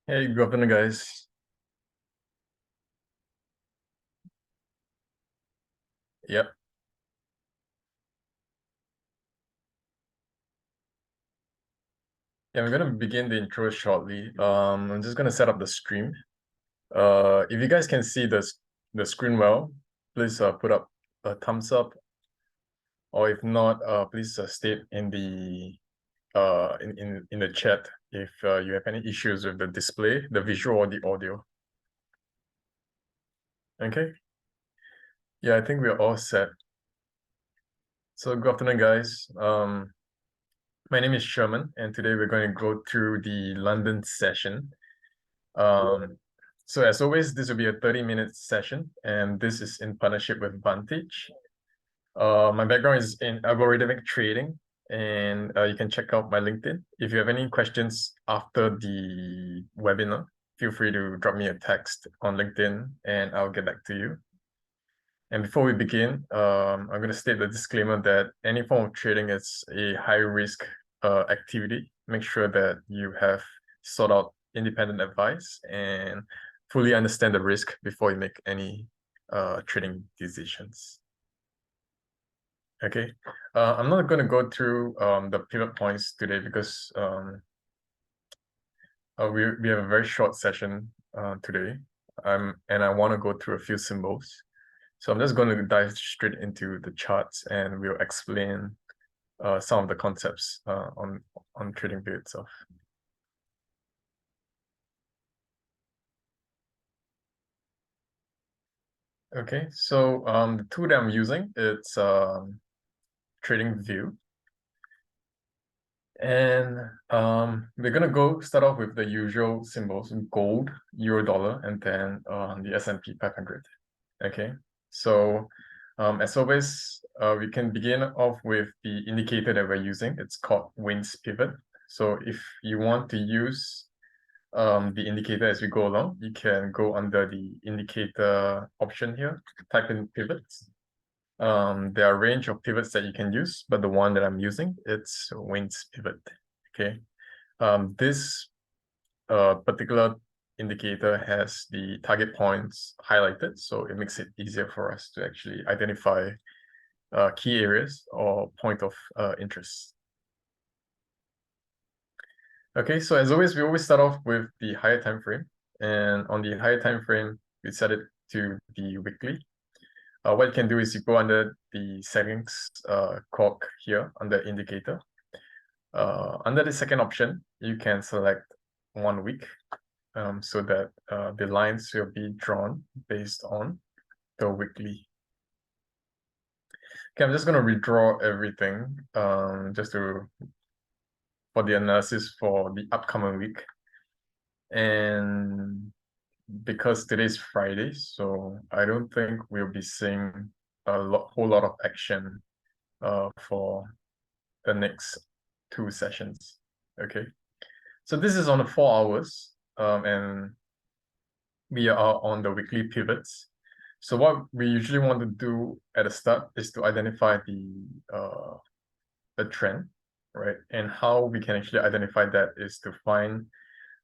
Hey, good afternoon, guys. Yep. Yeah, I'm gonna begin the intro shortly. I'm just gonna set up the screen. If you guys can see the screen well, please put up a thumbs up, or if not, please state in the chat if you have any issues with the display, the visual or the audio. Okay. Yeah, I think we're all set. So good afternoon, guys. My name is Sherman, and today we're going to go through the London session. So as always, this will be a 30-minute session, and this is in partnership with Vantage. My background is in algorithmic trading, and you can check out my LinkedIn. If you have any questions after the webinar, feel free to drop me a text on LinkedIn, and I'll get back to you. And before we begin, I'm going to state the disclaimer that any form of trading is a high-risk activity. Make sure that you have sought out independent advice and fully understand the risk before you make any trading decisions. Okay, I'm not going to go through the pivot points today because we have a very short session today. And I want to go through a few symbols. So I'm just going to dive straight into the charts, and we'll explain some of the concepts on TradingView itself. Okay, so the tool that I'm using, it's TradingView. And we're gonna start off with the usual symbols: gold, euro dollar, and then the S&P 500. Okay, so as always, we can begin off with the indicator that we're using. It's called Wings Pivot. So if you want to use the indicator as we go along, you can go under the indicator option here, type in pivots. There are a range of pivots that you can use, but the one that I'm using, it's Wings Pivot. Okay. This particular indicator has the target points highlighted, so it makes it easier for us to actually identify key areas or point of interest. Okay, so as always, we always start off with the higher time frame, and on the higher time frame, we set it to the weekly. What you can do is you go under the settings cog here under indicator. Under the second option, you can select 1 week, so that the lines will be drawn based on the weekly. Okay, I'm just going to redraw everything just for the analysis for the upcoming week. And because today's Friday, so I don't think we'll be seeing whole lot of action for the next 2 sessions. Okay, so this is on the 4 hours, and we are on the weekly pivots. So what we usually want to do at the start is to identify the trend, right? And how we can actually identify that is to find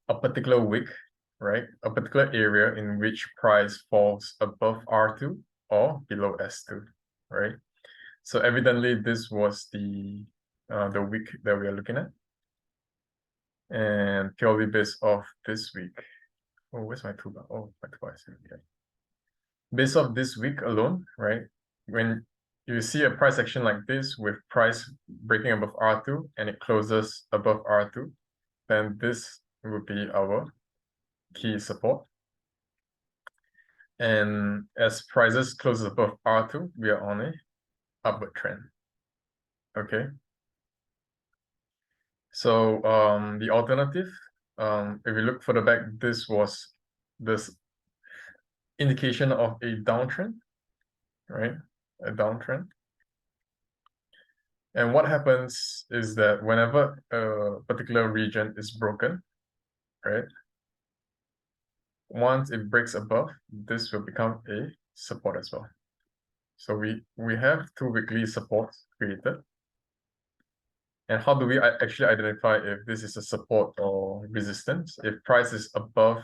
a particular wick, right? A particular area in which price falls above R2 or below S2, right? So evidently this was the wick that we are looking at. And purely based off this week. Oh, where's my toolbar? Oh, my toolbar is here. Okay. Based off this week alone, right? When you see a price action like this with price breaking above R2 and it closes above R2, then this will be our key support. And as prices closes above R2, we are on a upward trend. Okay. So the alternative, if we look further back, this was this indication of a downtrend, right? A downtrend. And what happens is that whenever a particular region is broken, right? Once it breaks above, this will become a support as well. So we have 2 weekly supports created. And how do we actually identify if this is a support or resistance? If price is above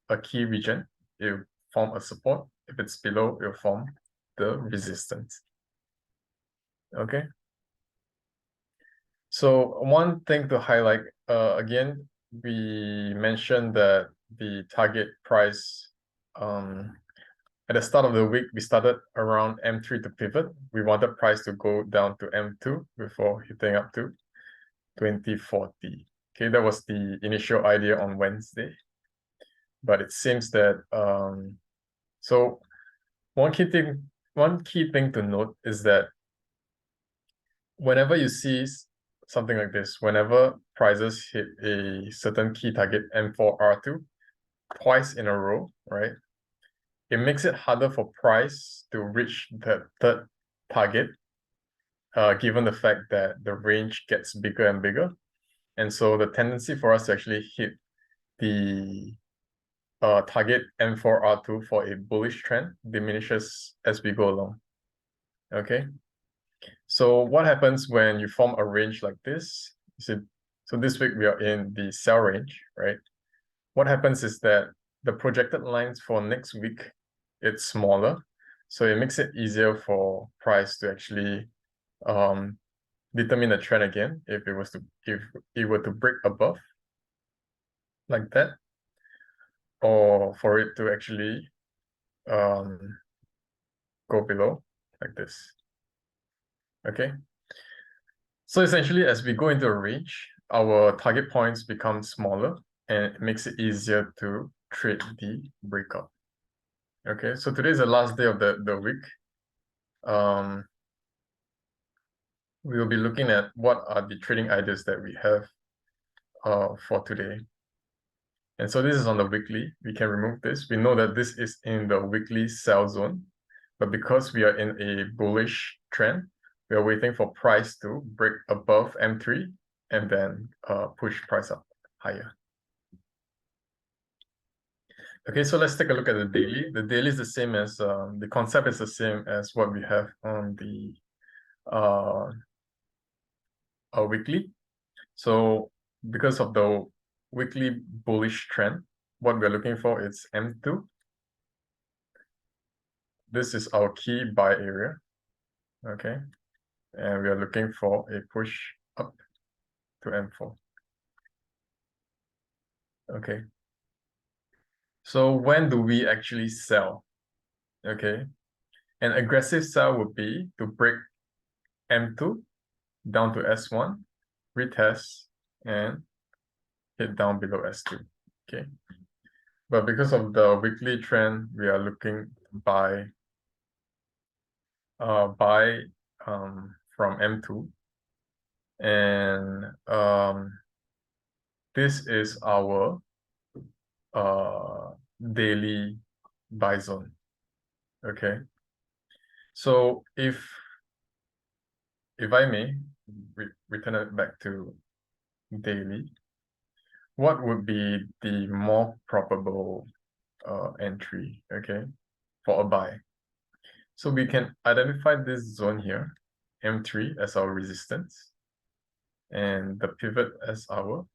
a key region, it will form a support. If it's below, it will form the resistance. Okay. So one thing to highlight, again, we mentioned that the target price, at the start of the week, we started around M3 to pivot. We wanted price to go down to M2 before hitting up to 2040. Okay, that was the initial idea on Wednesday. But it seems that, so one key thing to note is that whenever you see something like this, whenever prices hit a certain key target M4R2 twice in a row, right? It makes it harder for price to reach the third target, given the fact that the range gets bigger and bigger. And so the tendency for us to actually hit the target M4R2 for a bullish trend diminishes as we go along. Okay. So what happens when you form a range like this? So this week we are in the sell range, right? What happens is that the projected lines for next week, it's smaller. So it makes it easier for price to actually determine the trend again if it were to break above like that, or for it to actually go below like this. Okay. So essentially, as we go into a range, our target points become smaller and it makes it easier to trade the breakout. Okay, so today is the last day of the week. We will be looking at what are the trading ideas that we have for today. And so this is on the weekly. We can remove this. We know that this is in the weekly sell zone, but because we are in a bullish trend, we are waiting for price to break above M3 and then push price up higher. Okay, so let's take a look at the daily. The daily is the same as, the concept is the same as what we have on the weekly. So because of the weekly bullish trend, what we're looking for is M2. This is our key buy area, okay? And we are looking for a push up to M4. Okay. So when do we actually sell? Okay. An aggressive sell would be to break M2 down to S1, retest, and hit down below S2. Okay. But because of the weekly trend, we are looking to buy from M2. And this is our daily buy zone. Okay. So if I may return it back to daily, what would be the more probable entry, okay, for a buy? So we can identify this zone here, M3 as our resistance, and the pivot as our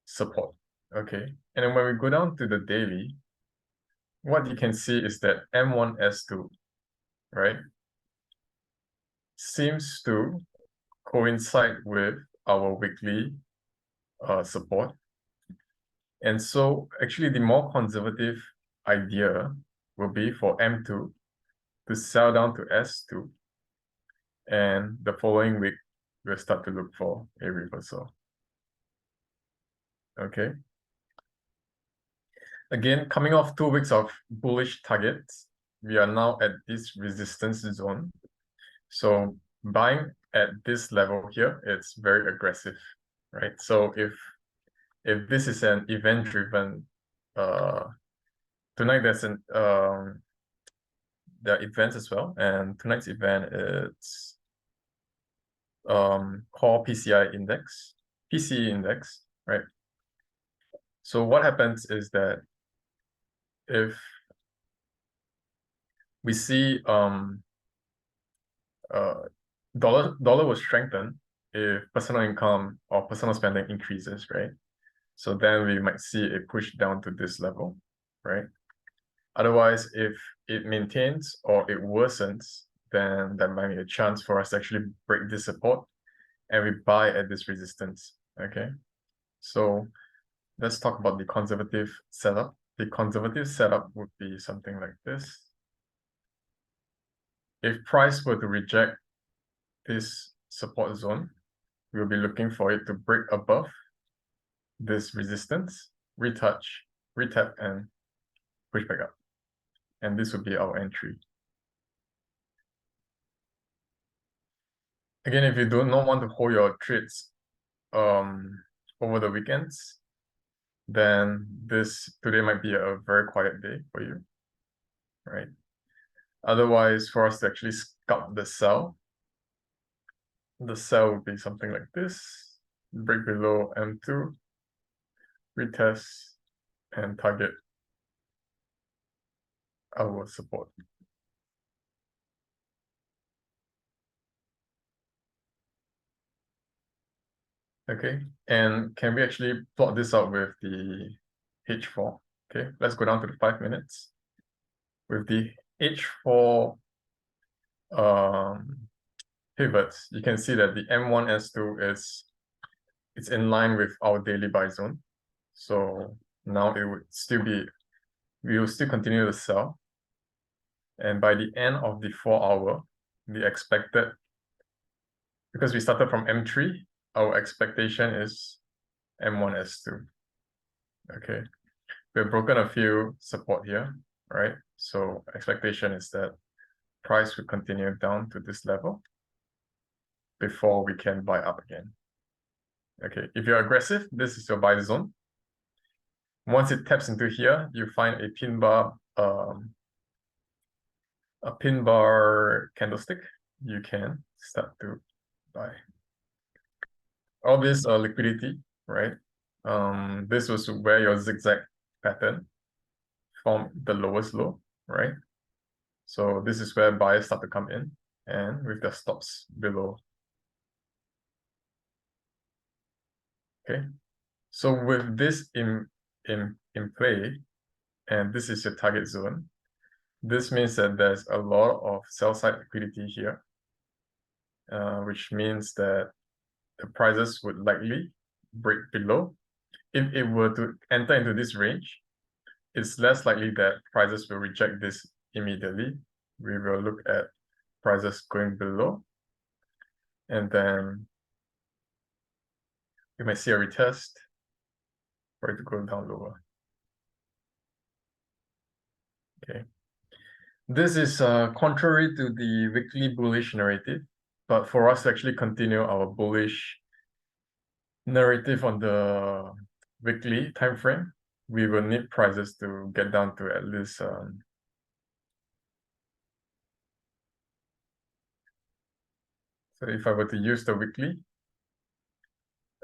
support, okay? And then when we go down to the daily, what you can see is that M1, S2, right, seems to coincide with our weekly support. And so actually the more conservative idea will be for M2 to sell down to S2, and the following week we'll start to look for a reversal. Okay. Again, coming off 2 weeks of bullish targets, we are now at this resistance zone. So buying at this level here, it's very aggressive, right? So if this is an event-driven, tonight there's an there are events as well, and tonight's event is core PCI index, PCE index, right? So what happens is that if we see dollar will strengthen if personal income or personal spending increases, right? So then we might see a push down to this level, right? Otherwise, if it maintains or it worsens, then there might be a chance for us to actually break this support and we buy at this resistance, okay? So let's talk about the conservative setup. The conservative setup would be something like this. If price were to reject this support zone, we'll be looking for it to break above this resistance, retouch, retap, and push back up. And this would be our entry. Again, if you do not want to hold your trades over the weekends, then today might be a very quiet day for you, right? Otherwise, for us to actually scalp the sell would be something like this: break below M2, retest, and target our support. Okay, and can we actually plot this out with the H4? Okay, let's go down to the 5 minutes. With the H4 pivots, you can see that the M1, S2 it's in line with our daily buy zone. So now it would still be, we will still continue to sell. And by the end of the 4-hour, the expected, because we started from M3, our expectation is M1, S2. Okay, we've broken a few support here, right? So expectation is that price will continue down to this level before we can buy up again. Okay, if you're aggressive, this is your buy zone. Once it taps into here, you find a pin bar candlestick, you can start to buy. All this liquidity, right? This was where your zigzag pattern formed the lowest low, right? So this is where buyers start to come in and with the stops below. Okay, so with this in play, and this is your target zone, this means that there's a lot of sell side liquidity here, which means that the prices would likely break below. If it were to enter into this range, it's less likely that prices will reject this immediately. We will look at prices going below, and then we might see a retest for it to go down lower. Okay. This is contrary to the weekly bullish narrative, but for us to actually continue our bullish narrative on the weekly time frame, we will need prices to get down to at least so if I were to use the weekly,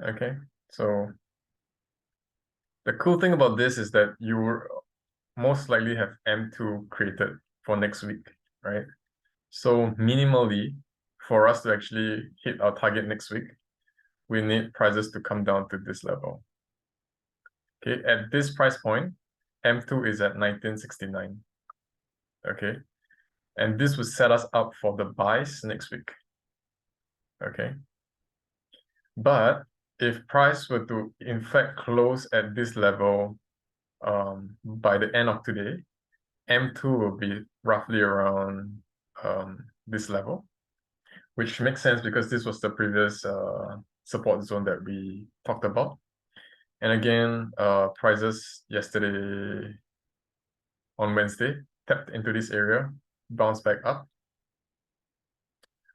okay, so the cool thing about this is that you will most likely have M2 created for next week, right? So minimally, for us to actually hit our target next week, we need prices to come down to this level. Okay, at this price point, M2 is at 1969. Okay, and this would set us up for the buys next week. Okay, but if price were to in fact close at this level by the end of today, M2 will be roughly around this level, which makes sense because this was the previous support zone that we talked about. And again, prices yesterday on Wednesday tapped into this area, bounced back up.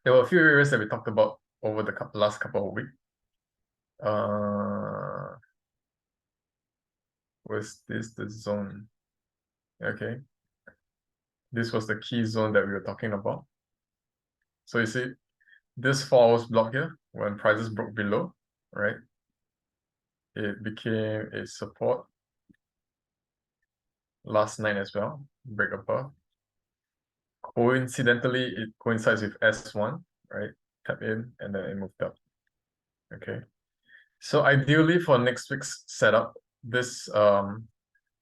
There were a few areas that we talked about over the last couple of weeks. Was this the zone? Okay. This was the key zone that we were talking about. So you see, this 4 hours block here, when prices broke below, right? It became a support last night as well, break above. Coincidentally, it coincides with S1, right? tap in, and then it moved up. Okay. So ideally for next week's setup, this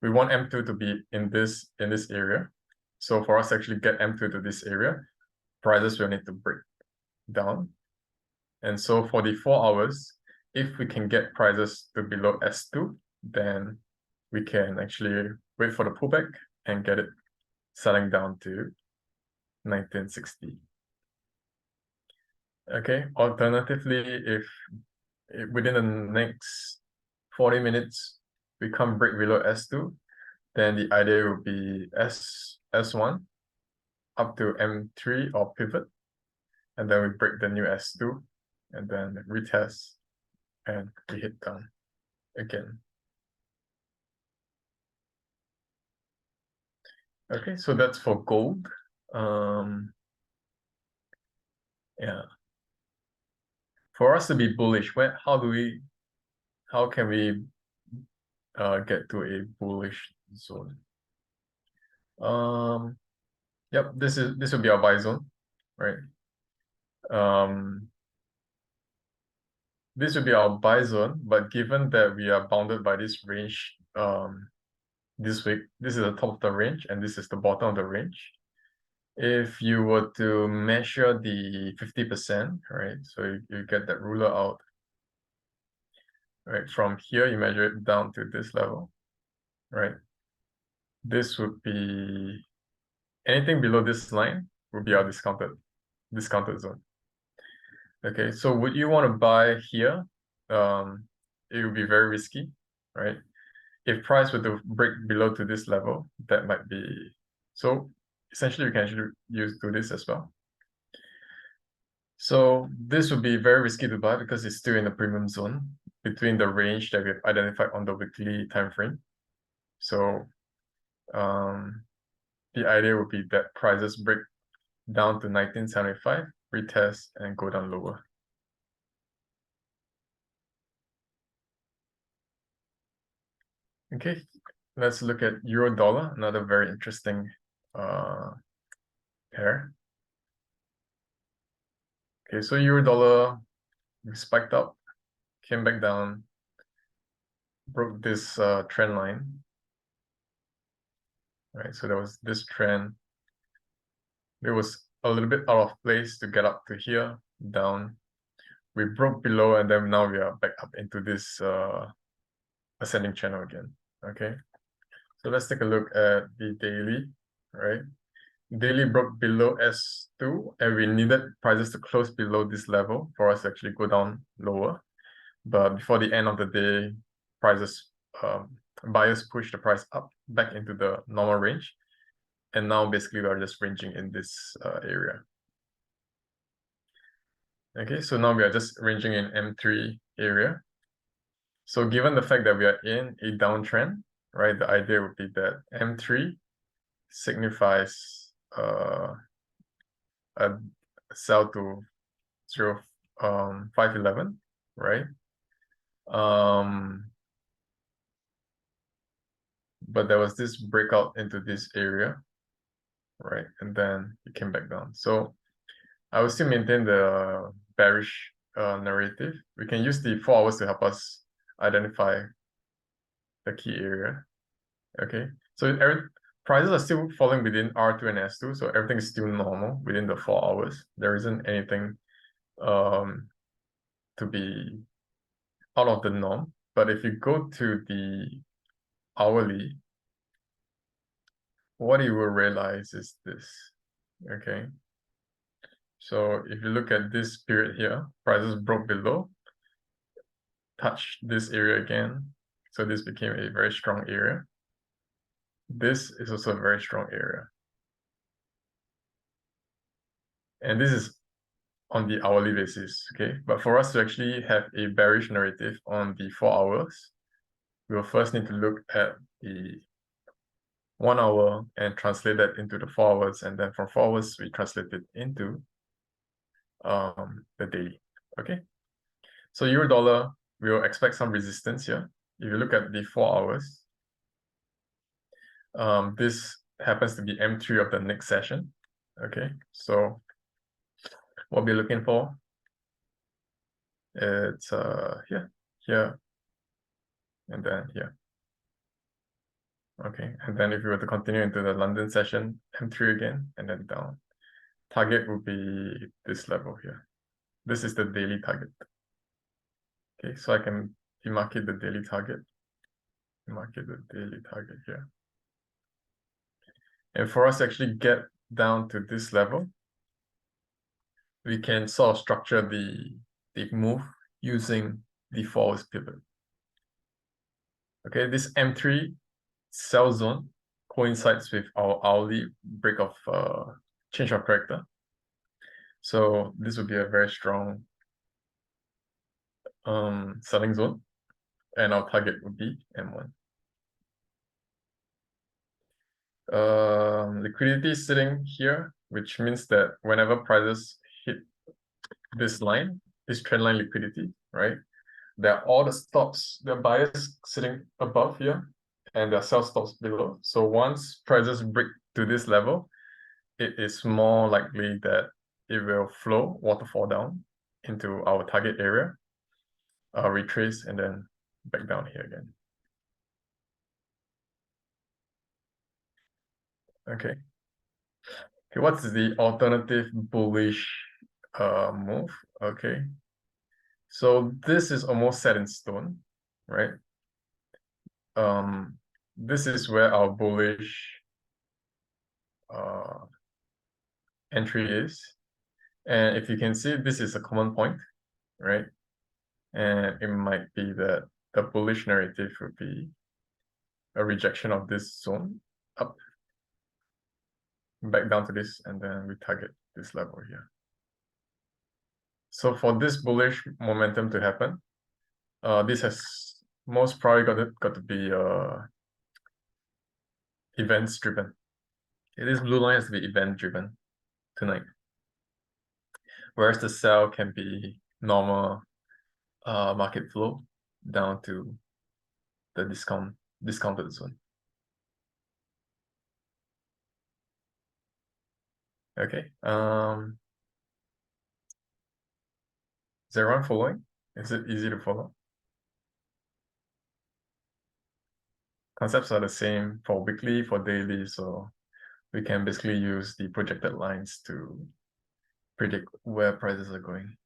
we want M2 to be in this area. So for us to actually get M2 to this area, prices will need to break down. And so for the 4 hours, if we can get prices to below S2, then we can actually wait for the pullback and get it selling down to 1960. Okay, alternatively, if within the next 40 minutes we can't break below S2, then the idea will be S1 up to M3 or pivot, and then we break the new S2 and then retest and we hit down again. Okay, so that's for gold. Yeah. For us to be bullish, how can we get to a bullish zone? Yep, this will be our buy zone, right? This will be our buy zone, but given that we are bounded by this range this week, this is the top of the range and this is the bottom of the range. If you were to measure the 50%, right? So you get that ruler out, right? From here, you measure it down to this level, right? This would be anything below this line would be our discounted zone. Okay, so would you want to buy here? It would be very risky, right? If price were to break below to this level, that might be so. Essentially, we can actually do this as well. So this would be very risky to buy because it's still in the premium zone between the range that we've identified on the weekly time frame. So the idea would be that prices break down to 1975, retest, and go down lower. Okay, let's look at euro dollar, another very interesting pair. Okay, so euro dollar spiked up, came back down, broke this trend line. Right, so there was this trend. It was a little bit out of place to get up to here, down. We broke below, and then now we are back up into this ascending channel again. Okay, so let's take a look at the daily, right? Daily broke below S2, and we needed prices to close below this level for us to actually go down lower. But before the end of the day, prices, buyers push the price up back into the normal range. And now basically we are just ranging in this area. Okay, so now we are just ranging in M3 area. So given the fact that we are in a downtrend, right, the idea would be that M3 signifies a sell to 511, right? But there was this breakout into this area, right? And then it came back down. So I will still maintain the bearish narrative. We can use the 4 hours to help us identify the key area. Okay, so prices are still falling within R2 and S2, so everything is still normal within the 4 hours. There isn't anything to be out of the norm. But if you go to the hourly, what you will realize is this. Okay, so if you look at this period here, prices broke below, touched this area again, so this became a very strong area. This is also a very strong area. And this is on the hourly basis, okay? But for us to actually have a bearish narrative on the 4 hours, we will first need to look at the 1 hour and translate that into the 4 hours. And then from 4 hours, we translate it into the daily, okay? So euro dollar, we will expect some resistance here. If you look at the 4 hours, this happens to be M3 of the next session. Okay, so what we're looking for It's here, and then here. Okay, and then if you were to continue into the London session, M3 again, and then down. Target would be this level here. This is the daily target. Okay, so I can demarcate the daily target. Demarcate the daily target here. And for us to actually get down to this level, we can sort of structure the move using the false pivot. Okay, this M3 sell zone coincides with our hourly break of change of character. So this would be a very strong selling zone, and our target would be M1. Liquidity is sitting here, which means that whenever prices hit this line, this trend line liquidity, right? There are all the stops, the buyers sitting above here, and there are sell stops below. So once prices break to this level, it is more likely that it will flow, waterfall down into our target area, retrace, and then back down here again. Okay. Okay, what's the alternative bullish move? Okay. So this is almost set in stone, right? This is where our bullish entry is. And if you can see, this is a common point, right? And it might be that the bullish narrative would be a rejection of this zone up, back down to this, and then we target this level here. So for this bullish momentum to happen, this has most probably got to be events driven. This blue line has to be event driven tonight, whereas the sell can be normal market flow down to the discounted zone. Okay. Is everyone following? Is it easy to follow? Concepts are the same for weekly, for daily, so we can basically use the projected lines to predict where prices are going.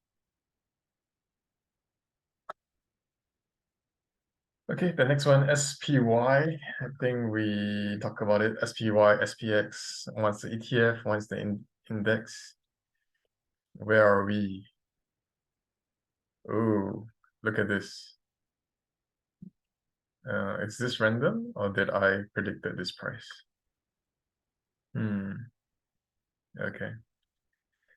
Okay, the next one, SPY. I think we talked about it. SPY, SPX, one's the ETF, one's the index. Where are we? Oh, look at this. Is this random, or did I predicted this price? Okay.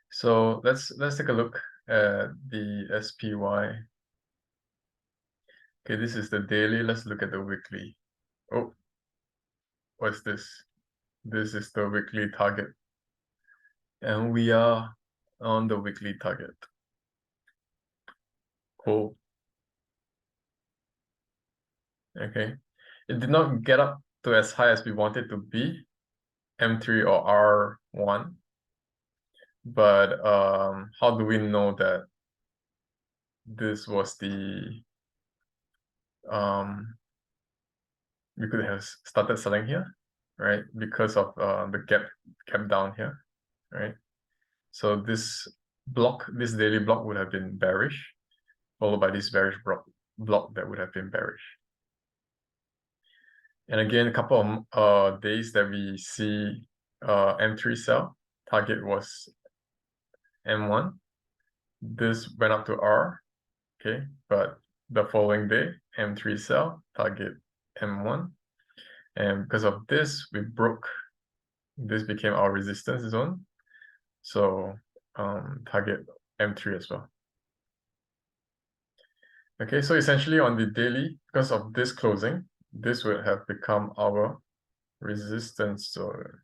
So let's take a look at the SPY. Okay, this is the daily. Let's look at the weekly. Oh, what's this? This is the weekly target. And we are on the weekly target. Cool. Okay. It did not get up to as high as we wanted to be, M3 or R1. But how do we know that this was the we could have started selling here, right? Because of the gap down here, right? So this daily block would have been bearish, followed by this bearish block that would have been bearish. And again, a couple of days that we see M3 sell, target was M1. This went up to R, okay, but the following day, M3 sell, target M1. And because of this, we broke. This became our resistance zone. So target M3 as well. Okay, so essentially on the daily, because of this closing, this would have become our resistance zone.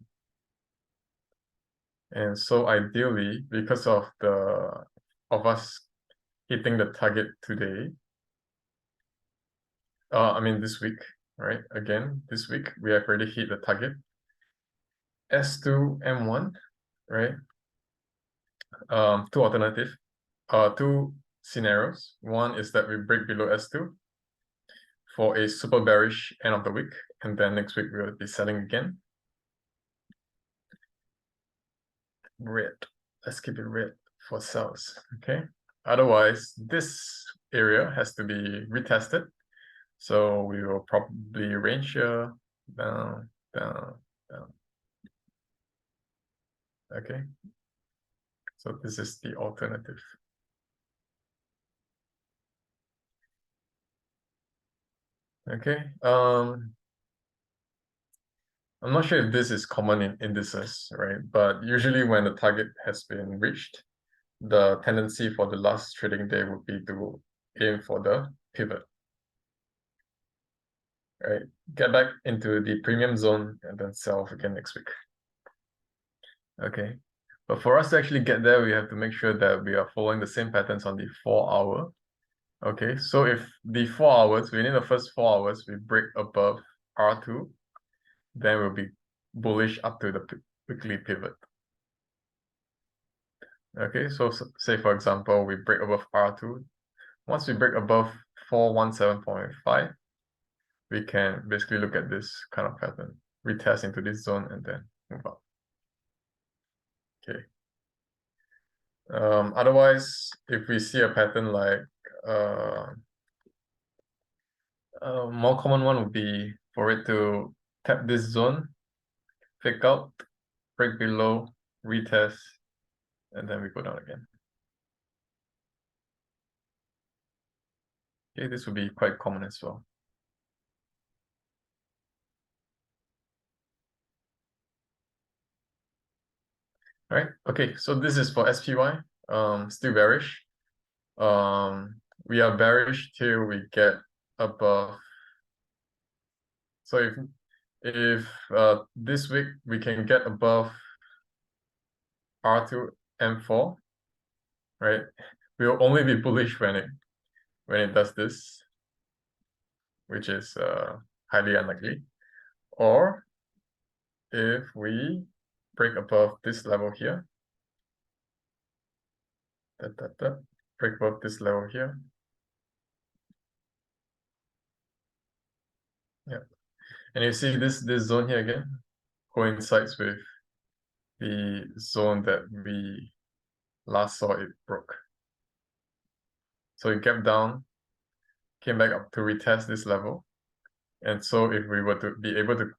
And so ideally, because of us hitting the target today, I mean this week, right? Again, this week we have already hit the target. S2 M1, right? Two scenarios. One is that we break below S2 for a super bearish end of the week, and then next week we'll be selling again. Red. Let's keep it red for sells. Okay. Otherwise, this area has to be retested. So we will probably range here, down, down, down. Okay. So this is the alternative. Okay. I'm not sure if this is common in indices, right? But usually when the target has been reached, the tendency for the last trading day would be to aim for the pivot. Right? Get back into the premium zone and then sell again next week. Okay. But for us to actually get there, we have to make sure that we are following the same patterns on the 4 hour. Okay, so if the 4 hours, within the first 4 hours, we break above R2, then we'll be bullish up to the weekly pivot. Okay, so say for example, we break above R2. Once we break above 417.5, we can basically look at this kind of pattern, retest into this zone and then move up. Okay. Otherwise, if we see a pattern like a more common one would be for it to tap this zone, fake out, break below, retest, and then we go down again. Okay, this would be quite common as well. All right, okay, so this is for SPY, still bearish. We are bearish till we get above. So if this week we can get above R2 M4, right? We'll only be bullish when it does this, which is highly unlikely. Or if we break above this level here, break above this level here. Yeah. And you see this zone here again coincides with the zone that we last saw it broke. So it gapped down, came back up to retest this level. And so if we were to be able to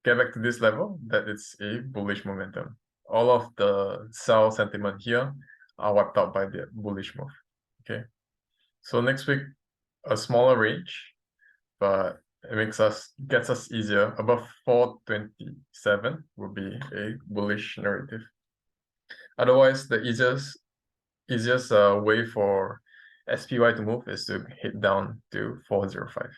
get back to this level, that it's a bullish momentum. All of the sell sentiment here are wiped out by the bullish move. Okay. So next week, a smaller range, but it gets us easier. Above 427 will be a bullish narrative. Otherwise, the easiest way for SPY to move is to hit down to 405.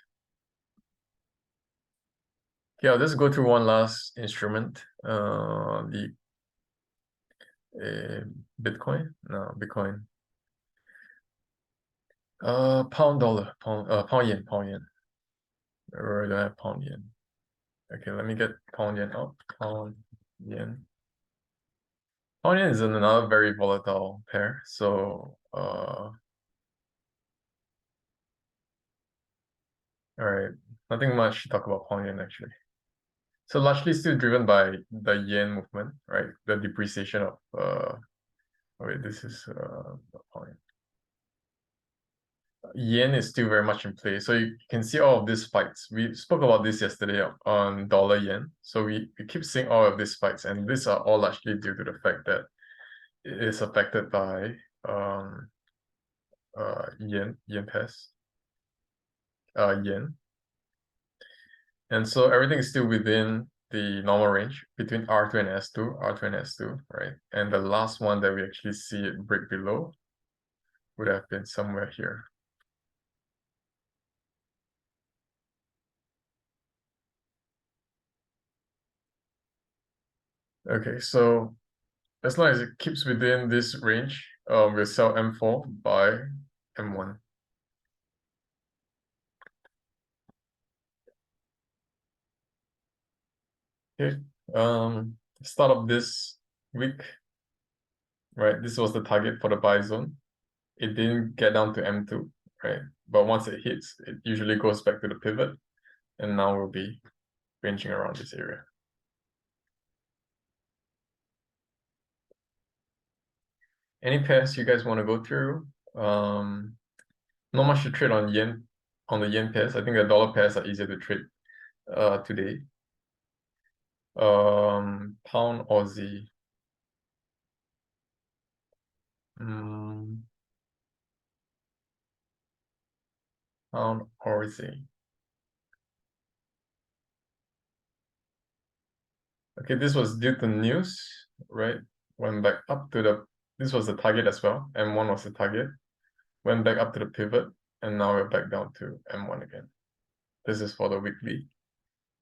Okay, I'll just go through one last instrument. The Bitcoin. Pound dollar, pound yen. Or do I have pound yen? Okay, let me get pound yen out. Pound yen. Pound yen is another very volatile pair. So all right, nothing much to talk about pound yen actually. So largely still driven by the yen movement, right? The depreciation of wait, this is pound yen. Yen is still very much in play. So you can see all of these spikes. We spoke about this yesterday on dollar yen. So we keep seeing all of these spikes, and these are all largely due to the fact that it is affected by yen pairs, yen. And so everything is still within the normal range between R2 and S2, right? And the last one that we actually see it break below would have been somewhere here. Okay, so as long as it keeps within this range, we'll sell M4, buy M1. Okay, start of this week, right? This was the target for the buy zone. it didn't get down to M2, right? But once it hits, it usually goes back to the pivot, and now we'll be ranging around this area. Any pairs you guys want to go through? Not much to trade on yen, on the yen pairs. I think the dollar pairs are easier to trade today. Pound Aussie. Pound Aussie. Okay, this was due to news, right? Went back up to the, this was the target as well. M1 was the target. Went back up to the pivot, and now we're back down to M1 again. This is for the weekly.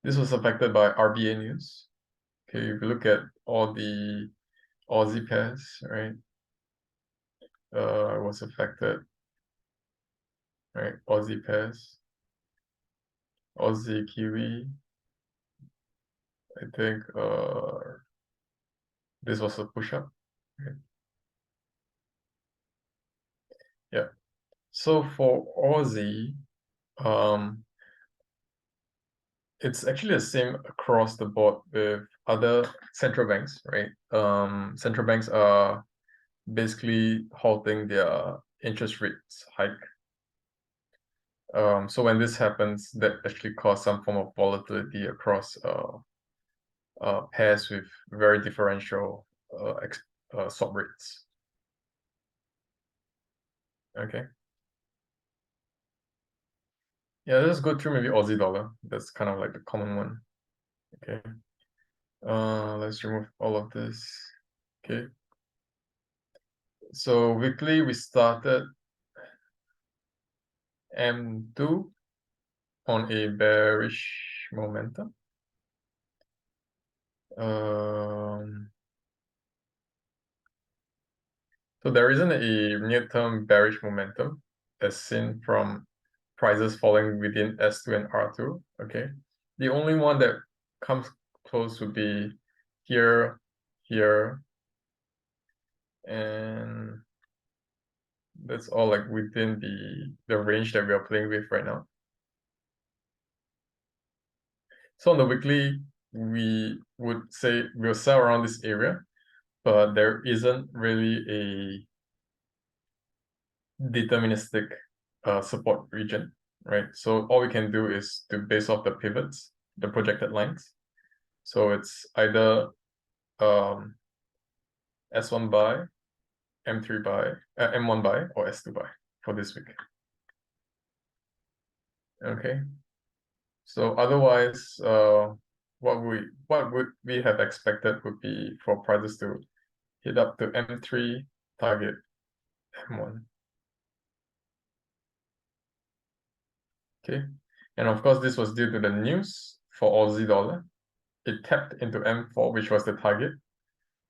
This was affected by RBA news. Okay, if you look at all the Aussie pairs, right? It was affected, right? Aussie pairs, Aussie Kiwi. I think this was a push-up. Okay. Yeah. So for Aussie, it's actually the same across the board with other central banks, right? Central banks are basically halting their interest rates hike. So when this happens, that actually causes some form of volatility across pairs with very differential swap rates. Okay. Yeah, let's go through maybe Aussie dollar. That's kind of like the common one. Okay. Let's remove all of this. Okay. So weekly we started M2 on a bearish momentum. So there isn't a near-term bearish momentum as seen from prices falling within S2 and R2. Okay. The only one that comes close would be here, here, and that's all like within the range that we are playing with right now. So on the weekly, we would say we'll sell around this area, but there isn't really a deterministic support region, right? So all we can do is to base off the pivots, the projected lines. So it's either S1 buy, M3 buy, M1 buy, or S2 buy for this week. Okay. So otherwise, what would we have expected would be for prices to hit up to M3, target M1. Okay. And of course, this was due to the news for Aussie dollar. It tapped into M4, which was the target.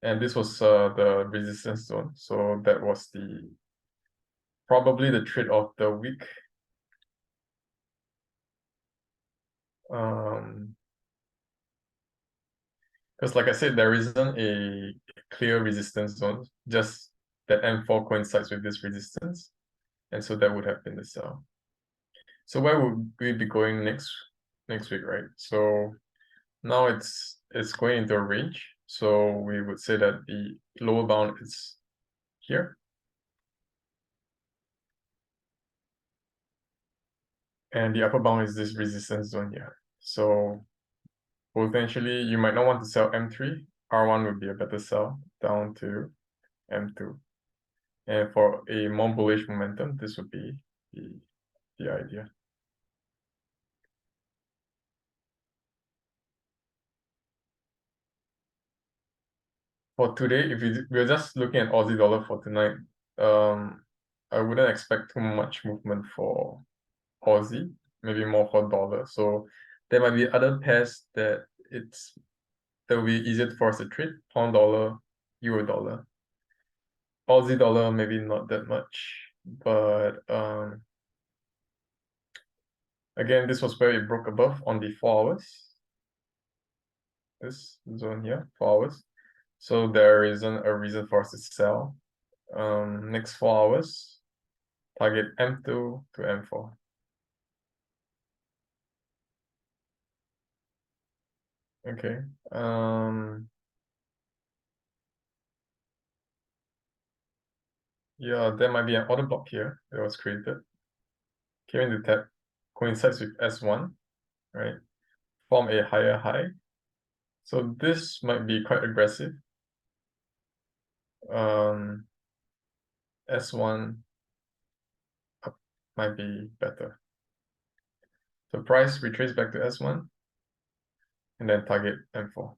And this was the resistance zone. So that was probably the trade of the week. Because like I said, there isn't a clear resistance zone, just that M4 coincides with this resistance. And so that would have been the sell. So where would we be going next week, right? So now it's going into a range. So we would say that the lower bound is here. And the upper bound is this resistance zone here. So potentially you might not want to sell M3. R1 would be a better sell down to M2. And for a more bullish momentum, this would be the idea. For today, if we're just looking at Aussie dollar for tonight, I wouldn't expect too much movement for Aussie, maybe more for dollar. So there might be other pairs that will be easier for us to trade. Pound dollar, euro dollar. Aussie dollar, maybe not that much. But again, this was where it broke above on the 4 hours. This zone here, 4 hours. So there isn't a reason for us to sell. Next 4 hours, target M2 to M4. Okay. Yeah, there might be an order block here that was created. Came into tap, coincides with S1, right? Form a higher high. So this might be quite aggressive. S1 up might be better. So price retrace back to S1 and then target M4.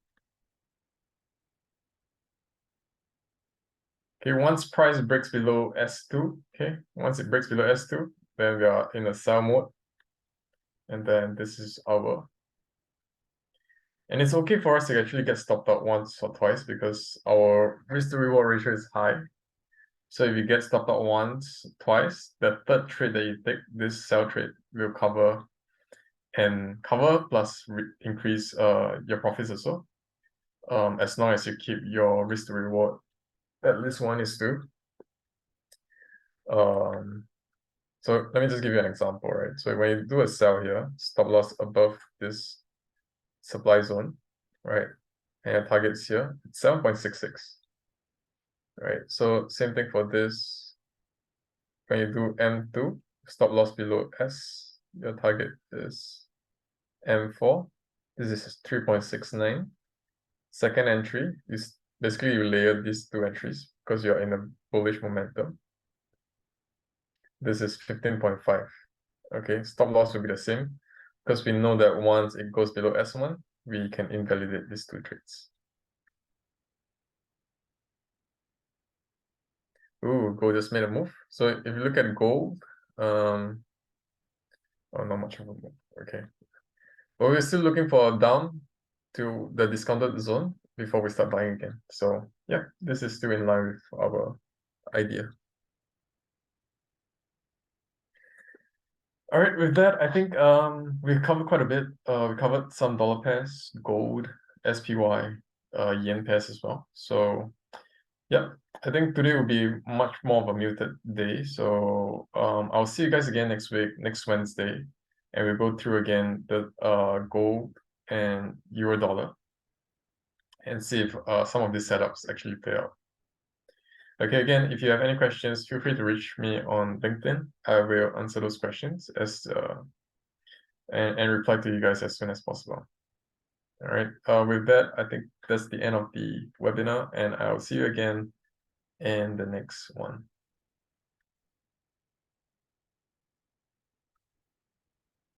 Okay, once price breaks below S2, okay, once it breaks below S2, then we are in a sell mode. And then this is our. And it's okay for us to actually get stopped out once or twice because our risk to reward ratio is high. So if you get stopped out once, twice, the third trade that you take, this sell trade will cover and cover plus increase your profits also. As long as you keep your risk to reward at least 1:2. So let me just give you an example, right? So when you do a sell here, stop loss above this supply zone, right? And your target's here, it's 7.66. Right? So same thing for this. When you do M2, stop loss below S, your target is M4. This is 3.69. Second entry is basically you layer these two entries because you're in a bullish momentum. This is 15.5. Okay, stop loss will be the same because we know that once it goes below S1, we can invalidate these two trades. Ooh, gold just made a move. So if you look at gold, oh, not much of a move. Okay. But we're still looking for a down to the discounted zone before we start buying again. So yeah, this is still in line with our idea. All right, with that, I think we've covered quite a bit. We covered some dollar pairs, gold, SPY, yen pairs as well. So yeah, I think today will be much more of a muted day. So I'll see you guys again next week, next Wednesday, and we'll go through again the gold and euro dollar and see if some of these setups actually pay out. Okay, again, if you have any questions, feel free to reach me on LinkedIn. I will answer those questions as and reply to you guys as soon as possible. All right. With that, I think that's the end of the webinar, and I'll see you again in the next one.